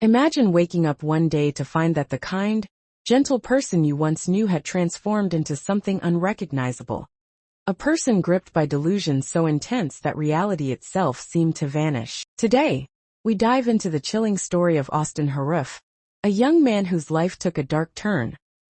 Imagine waking up one day to find that the kind, gentle person you once knew had transformed into something unrecognizable. A person gripped by delusions so intense that reality itself seemed to vanish. Today, we dive into the chilling story of Austin Harrouf, a young man whose life took a dark turn,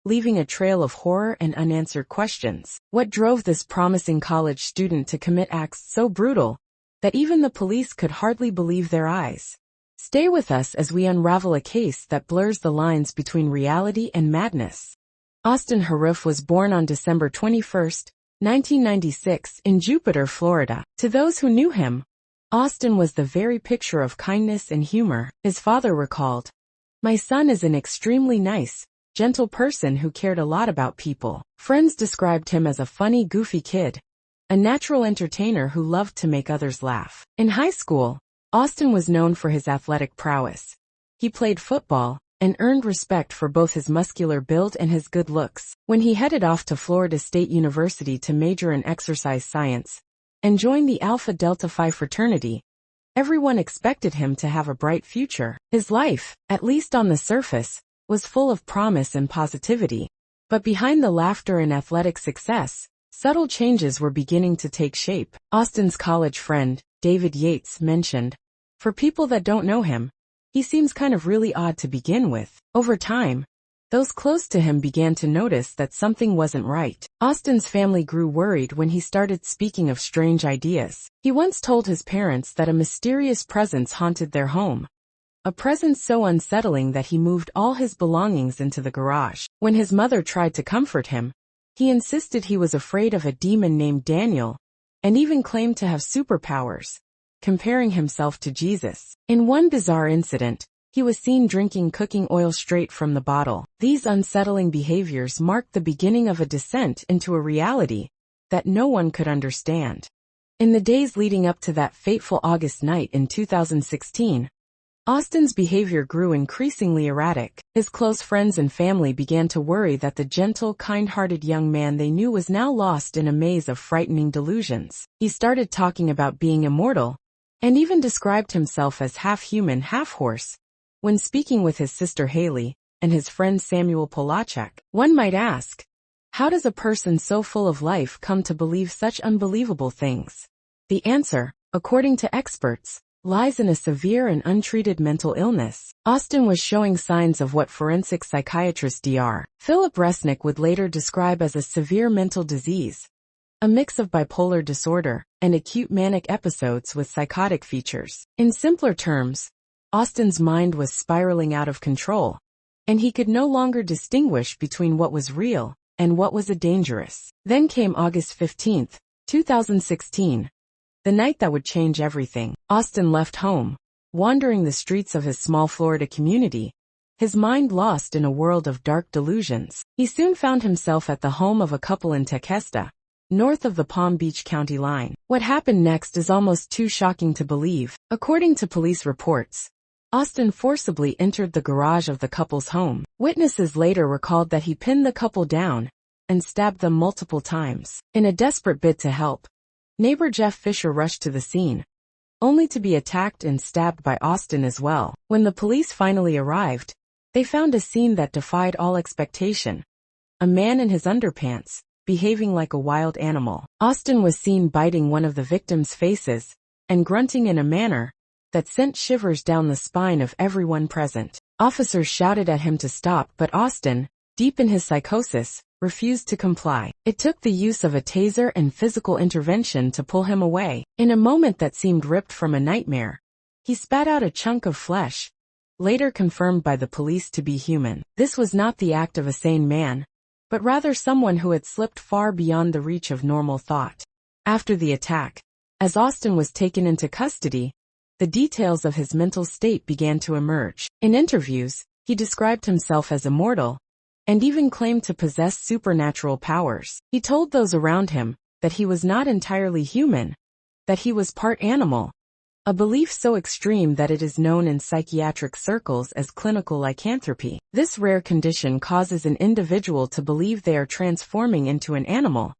leaving a trail of horror and unanswered questions. What drove this promising college student to commit acts so brutal that even the police could hardly believe their eyes? Stay with us as we unravel a case that blurs the lines between reality and madness. Austin Harrouf was born on December 21, 1996, in Jupiter, Florida. To those who knew him, Austin was the very picture of kindness and humor. His father recalled, "My son is an extremely nice, gentle person who cared a lot about people." Friends described him as a funny, goofy kid, a natural entertainer who loved to make others laugh. In high school, Austin was known for his athletic prowess. He played football and earned respect for both his muscular build and his good looks. When he headed off to Florida State University to major in exercise science and join the Alpha Delta Phi fraternity, everyone expected him to have a bright future. His life, at least on the surface, was full of promise and positivity. But behind the laughter and athletic success, subtle changes were beginning to take shape. Austin's college friend, David Yates, mentioned, "For people that don't know him, he seems kind of really odd to begin with." Over time, those close to him began to notice that something wasn't right. Austin's family grew worried when he started speaking of strange ideas. He once told his parents that a mysterious presence haunted their home, a presence so unsettling that he moved all his belongings into the garage. When his mother tried to comfort him, he insisted he was afraid of a demon named Daniel, and even claimed to have superpowers, comparing himself to Jesus. In one bizarre incident, he was seen drinking cooking oil straight from the bottle. These unsettling behaviors marked the beginning of a descent into a reality that no one could understand. In the days leading up to that fateful August night in 2016, Austin's behavior grew increasingly erratic. His close friends and family began to worry that the gentle, kind-hearted young man they knew was now lost in a maze of frightening delusions. He started talking about being immortal, and even described himself as half-human, half-horse, when speaking with his sister Haley and his friend Samuel Polacek. One might ask, how does a person so full of life come to believe such unbelievable things? The answer, according to experts, lies in a severe and untreated mental illness. Austin was showing signs of what forensic psychiatrist Dr. Philip Resnick would later describe as a severe mental disease, a mix of bipolar disorder and acute manic episodes with psychotic features. In simpler terms, Austin's mind was spiraling out of control, and he could no longer distinguish between what was real and what was dangerous. Then came August 15, 2016. The night that would change everything. Austin left home, wandering the streets of his small Florida community, his mind lost in a world of dark delusions. He soon found himself at the home of a couple in Tequesta, north of the Palm Beach County line. What happened next is almost too shocking to believe. According to police reports, Austin forcibly entered the garage of the couple's home. Witnesses later recalled that he pinned the couple down and stabbed them multiple times. In a desperate bid to help, neighbor Jeff Fisher rushed to the scene, only to be attacked and stabbed by Austin as well. When the police finally arrived, they found a scene that defied all expectation. A man in his underpants, behaving like a wild animal. Austin was seen biting one of the victims' faces and grunting in a manner that sent shivers down the spine of everyone present. Officers shouted at him to stop, but Austin, deep in his psychosis, refused to comply. It took the use of a taser and physical intervention to pull him away. In a moment that seemed ripped from a nightmare, he spat out a chunk of flesh, later confirmed by the police to be human. This was not the act of a sane man, but rather someone who had slipped far beyond the reach of normal thought. After the attack, as Austin was taken into custody, the details of his mental state began to emerge. In interviews, he described himself as immortal, and even claimed to possess supernatural powers. He told those around him that he was not entirely human, that he was part animal, a belief so extreme that it is known in psychiatric circles as clinical lycanthropy. This rare condition causes an individual to believe they are transforming into an animal,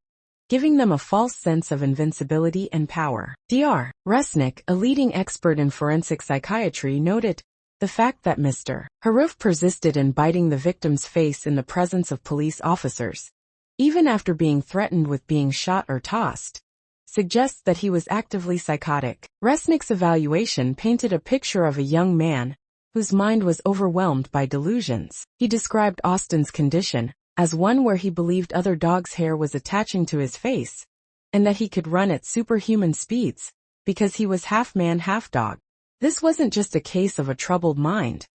giving them a false sense of invincibility and power. Dr. Resnick, a leading expert in forensic psychiatry, noted, The fact that Mr. Harrouf persisted in biting the victim's face in the presence of police officers, even after being threatened with being shot or tossed, suggests that he was actively psychotic. Resnick's evaluation painted a picture of a young man whose mind was overwhelmed by delusions. He described Austin's condition as one where he believed other dogs' hair was attaching to his face, and that he could run at superhuman speeds because he was half man, half dog. This wasn't just a case of a troubled mind.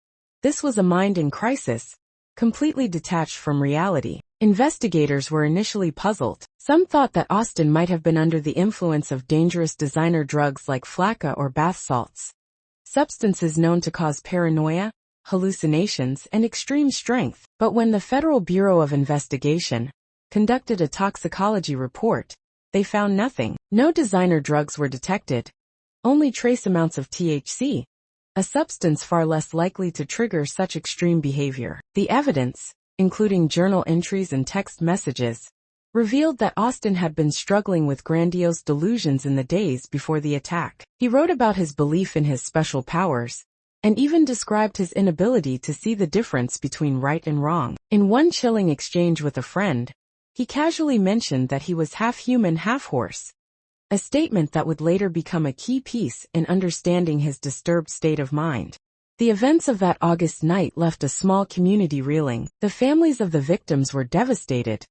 This was a mind in crisis, completely detached from reality. Investigators were initially puzzled. Some thought that Austin might have been under the influence of dangerous designer drugs like flakka or bath salts, substances known to cause paranoia, hallucinations, and extreme strength. But when the Federal Bureau of Investigation conducted a toxicology report, they found nothing. No designer drugs were detected, only trace amounts of THC, a substance far less likely to trigger such extreme behavior. The evidence, including journal entries and text messages, revealed that Austin had been struggling with grandiose delusions in the days before the attack. He wrote about his belief in his special powers, and even described his inability to see the difference between right and wrong. In one chilling exchange with a friend, he casually mentioned that he was half human, half horse, a statement that would later become a key piece in understanding his disturbed state of mind. The events of that August night left a small community reeling. The families of the victims were devastated,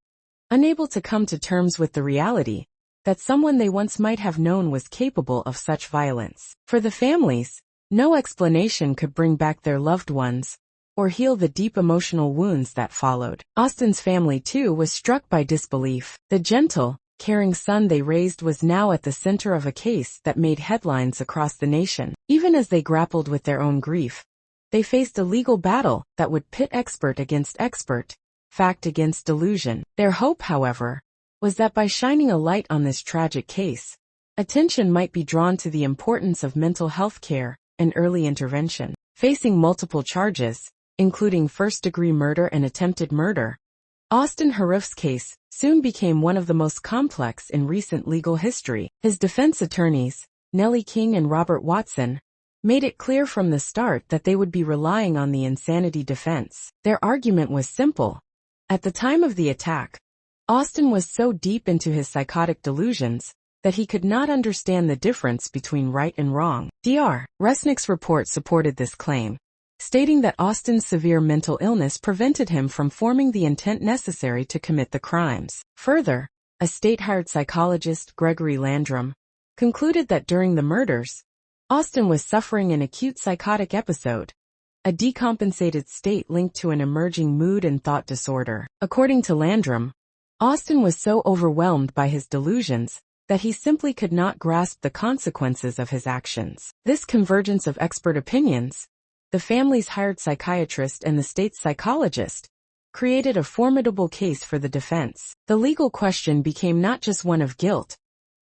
unable to come to terms with the reality that someone they once might have known was capable of such violence. For the families, no explanation could bring back their loved ones or heal the deep emotional wounds that followed. Austin's family, too, was struck by disbelief. The gentle, caring son they raised was now at the center of a case that made headlines across the nation. Even as they grappled with their own grief, they faced a legal battle that would pit expert against expert, fact against delusion. Their hope, however, was that by shining a light on this tragic case, attention might be drawn to the importance of mental health care and early intervention. Facing multiple charges, including first-degree murder and attempted murder, Austin Harrouf's case soon became one of the most complex in recent legal history. His defense attorneys, Nellie King and Robert Watson, made it clear from the start that they would be relying on the insanity defense. Their argument was simple. At the time of the attack, Austin was so deep into his psychotic delusions that he could not understand the difference between right and wrong. Dr. Resnick's report supported this claim, stating that Austin's severe mental illness prevented him from forming the intent necessary to commit the crimes. Further, a state-hired psychologist, Gregory Landrum, concluded that during the murders, Austin was suffering an acute psychotic episode, a decompensated state linked to an emerging mood and thought disorder. According to Landrum, Austin was so overwhelmed by his delusions that he simply could not grasp the consequences of his actions. This convergence of expert opinions, the family's hired psychiatrist and the state's psychologist, created a formidable case for the defense. The legal question became not just one of guilt,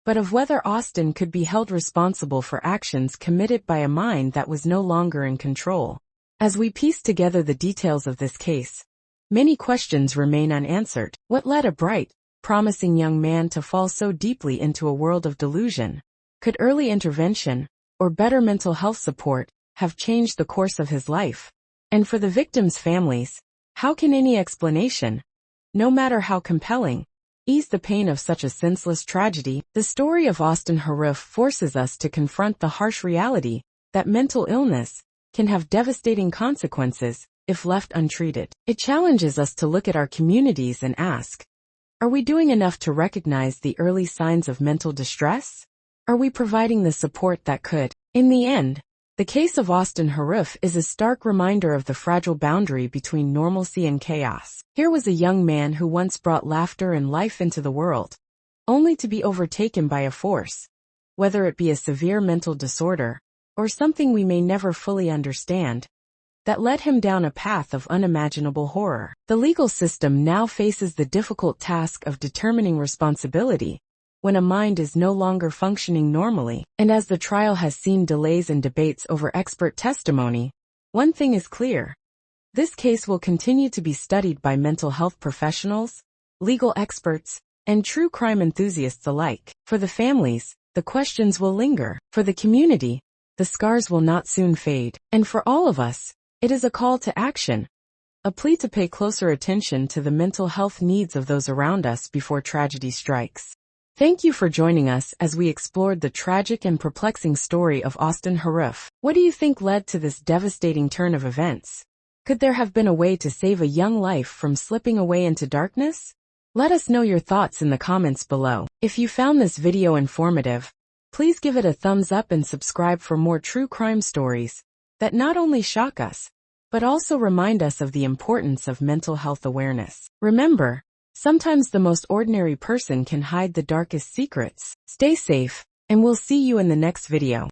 but of whether Austin could be held responsible for actions committed by a mind that was no longer in control. As we piece together the details of this case, many questions remain unanswered. What led a bright, promising young man to fall so deeply into a world of delusion? Could early intervention, or better mental health support, have changed the course of his life? And for the victims' families, how can any explanation, no matter how compelling, ease the pain of such a senseless tragedy? The story of Austin Harrouf forces us to confront the harsh reality that mental illness can have devastating consequences if left untreated. It challenges us to look at our communities and ask, are we doing enough to recognize the early signs of mental distress? Are we providing the support that could? In the end, the case of Austin Harrouf is a stark reminder of the fragile boundary between normalcy and chaos. Here was a young man who once brought laughter and life into the world, only to be overtaken by a force, whether it be a severe mental disorder, or something we may never fully understand, that led him down a path of unimaginable horror. The legal system now faces the difficult task of determining responsibility when a mind is no longer functioning normally. And as the trial has seen delays and debates over expert testimony, one thing is clear. This case will continue to be studied by mental health professionals, legal experts, and true crime enthusiasts alike. For the families, the questions will linger. For the community, the scars will not soon fade. And for all of us, it is a call to action, a plea to pay closer attention to the mental health needs of those around us before tragedy strikes. Thank you for joining us as we explored the tragic and perplexing story of Austin Harrouf. What do you think led to this devastating turn of events? Could there have been a way to save a young life from slipping away into darkness? Let us know your thoughts in the comments below. If you found this video informative, please give it a thumbs up and subscribe for more true crime stories that not only shock us, but also remind us of the importance of mental health awareness. Remember, sometimes the most ordinary person can hide the darkest secrets. Stay safe, and we'll see you in the next video.